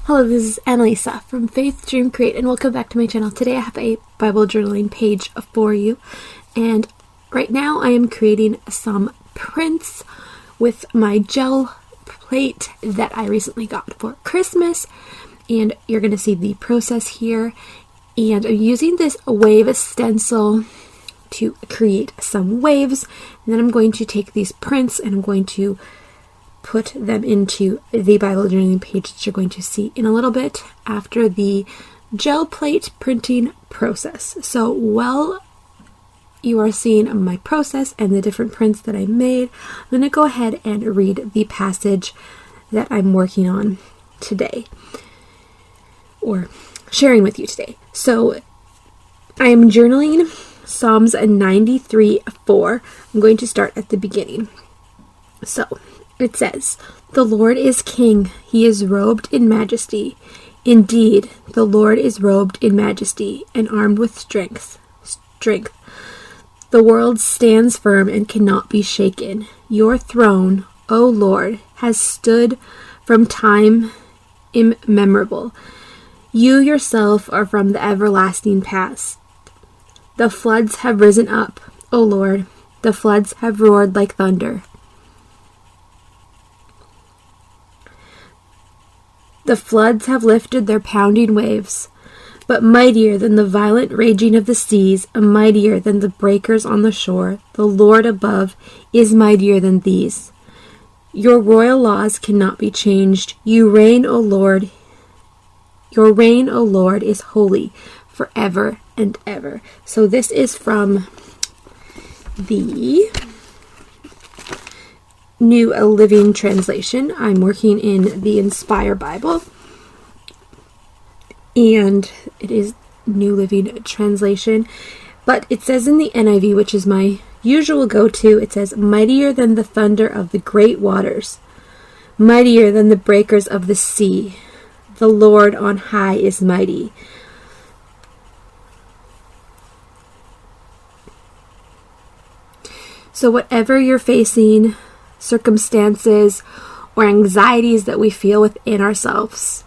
Hello, this is Annalisa from Faith Dream Create, and welcome back to my channel. Today I have a Bible journaling page for you, and right now I am creating some prints with my gel plate that I recently got for Christmas, and you're going to see the process here. And I'm using this wave stencil to create some waves, and then I'm going to take these prints and I'm going to put them into the Bible journaling page that you're going to see in a little bit after the gel plate printing process. So while you are seeing my process and the different prints that I made, I'm going to go ahead and read the passage that I'm working on today, or sharing with you today. So I am journaling Psalms 93:4. I'm going to start at the beginning. So it says, "The Lord is King, he is robed in majesty. Indeed, the Lord is robed in majesty and armed with strength. The world stands firm and cannot be shaken. Your throne, O Lord, has stood from time immemorable. You yourself are from the everlasting past. The floods have risen up, O Lord. The floods have roared like thunder. The floods have lifted their pounding waves, but mightier than the violent raging of the seas, and mightier than the breakers on the shore, the Lord above is mightier than these. Your royal laws cannot be changed. You reign, O Lord. Your reign, O Lord, is holy forever and ever." So this is from the New Living Translation. I'm working in the Inspire Bible, and it is New Living Translation, but it says in the NIV, which is my usual go-to, it says, "Mightier than the thunder of the great waters, mightier than the breakers of the sea. The Lord on high is mighty." So whatever you're facing, circumstances or anxieties that we feel within ourselves,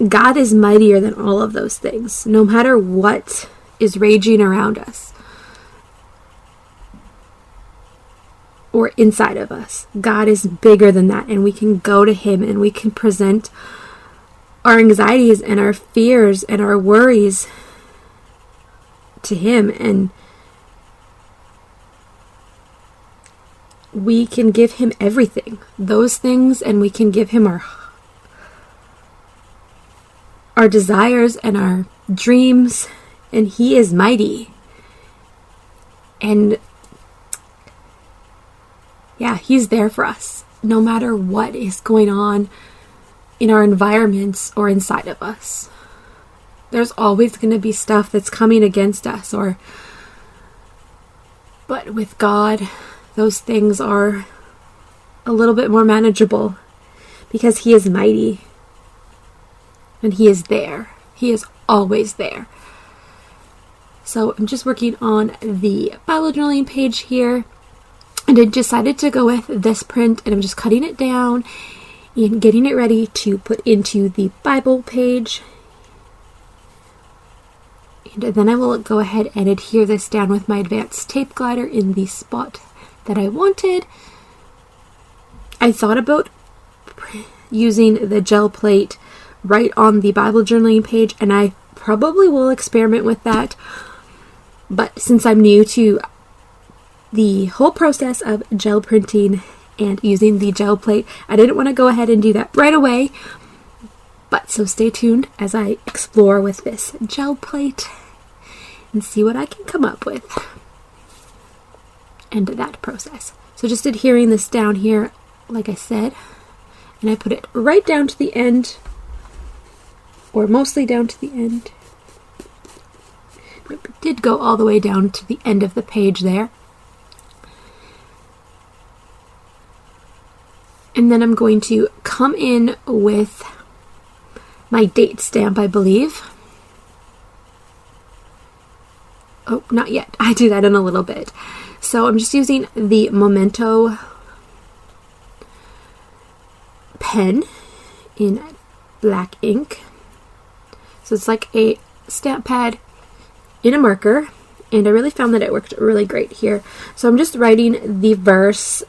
God is mightier than all of those things, no matter what is raging around us or inside of us. God is bigger than that, and we can go to Him and we can present our anxieties and our fears and our worries to Him, and we can give Him everything, those things, and we can give Him our desires and our dreams, and He is mighty. And yeah, He's there for us, no matter what is going on in our environments or inside of us. There's always going to be stuff that's coming against us, but with God, those things are a little bit more manageable because He is mighty and He is there. He is always there. So I'm just working on the Bible journaling page here, and I decided to go with this print, and I'm just cutting it down and getting it ready to put into the Bible page. And then I will go ahead and adhere this down with my advanced tape glider in the spot that I wanted. I thought about using the gel plate right on the Bible journaling page, and I probably will experiment with that. But since I'm new to the whole process of gel printing and using the gel plate, I didn't want to go ahead and do that right away. But so stay tuned as I explore with this gel plate and see what I can come up with. And that process. So just adhering this down here, like I said, and I put it right down to the end, or mostly down to the end. It did go all the way down to the end of the page there. And then I'm going to come in with my date stamp, I believe. Oh, not yet. I do that in a little bit. So I'm just using the Momento pen in black ink. So it's like a stamp pad in a marker, and I really found that it worked really great here. So I'm just writing the verse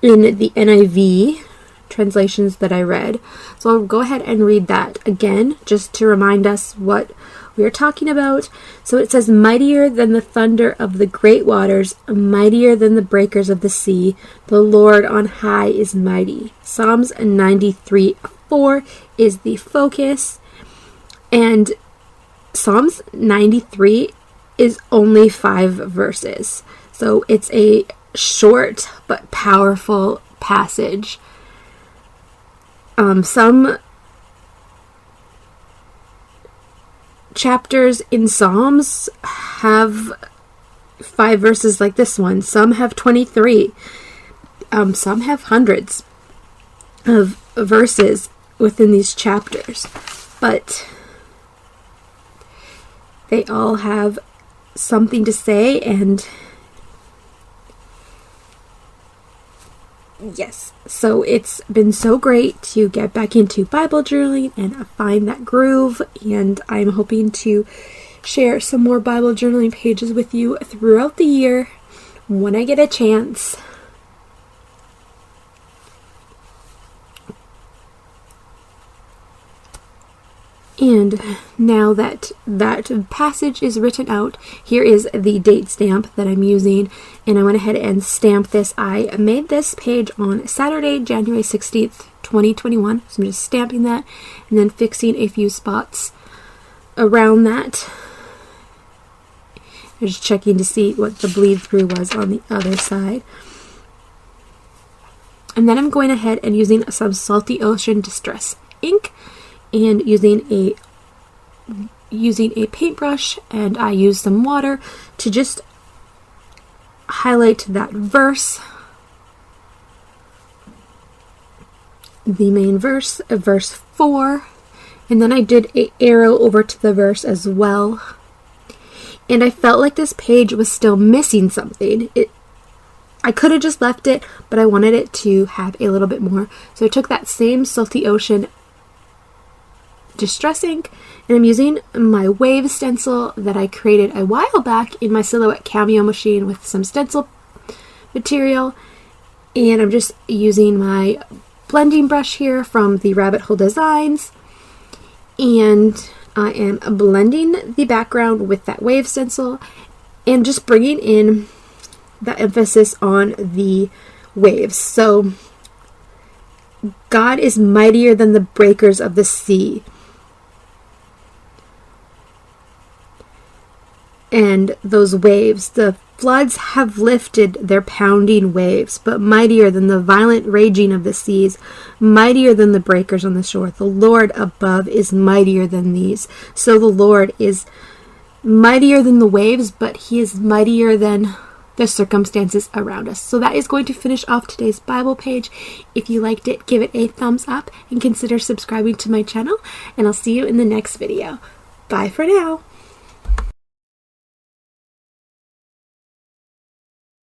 in the NIV translations that I read. So I'll go ahead and read that again, just to remind us what we are talking about. So it says, mightier than the thunder of the great waters, mightier than the breakers of the sea, the Lord on high is mighty. Psalms 93:4 is the focus, and Psalms 93 is only 5 verses. So it's a short but powerful passage. Some chapters in Psalms have 5 verses like this one. Some have 23. Some have hundreds of verses within these chapters. But they all have something to say, and yes, so it's been so great to get back into Bible journaling and find that groove, and I'm hoping to share some more Bible journaling pages with you throughout the year when I get a chance. And now that that passage is written out, here is the date stamp that I'm using, and I went ahead and stamped this. I made this page on Saturday, January 16th, 2021, so I'm just stamping that and then fixing a few spots around that. I'm just checking to see what the bleed through was on the other side. And then I'm going ahead and using some Salty Ocean Distress ink and using a paintbrush, and I use some water to just highlight that verse, the main verse, verse 4, and then I did an arrow over to the verse as well. And I felt like this page was still missing something. I could have just left it, but I wanted it to have a little bit more. So I took that same Salty Ocean Distress ink, and I'm using my wave stencil that I created a while back in my Silhouette Cameo machine with some stencil material, and I'm just using my blending brush here from the Rabbit Hole Designs, and I am blending the background with that wave stencil and just bringing in that emphasis on the waves. So God is mightier than the breakers of the sea. And those waves, the floods have lifted their pounding waves, but mightier than the violent raging of the seas, mightier than the breakers on the shore. The Lord above is mightier than these. So the Lord is mightier than the waves, but he is mightier than the circumstances around us. So that is going to finish off today's Bible page. If you liked it, give it a thumbs up and consider subscribing to my channel, and I'll see you in the next video. Bye for now.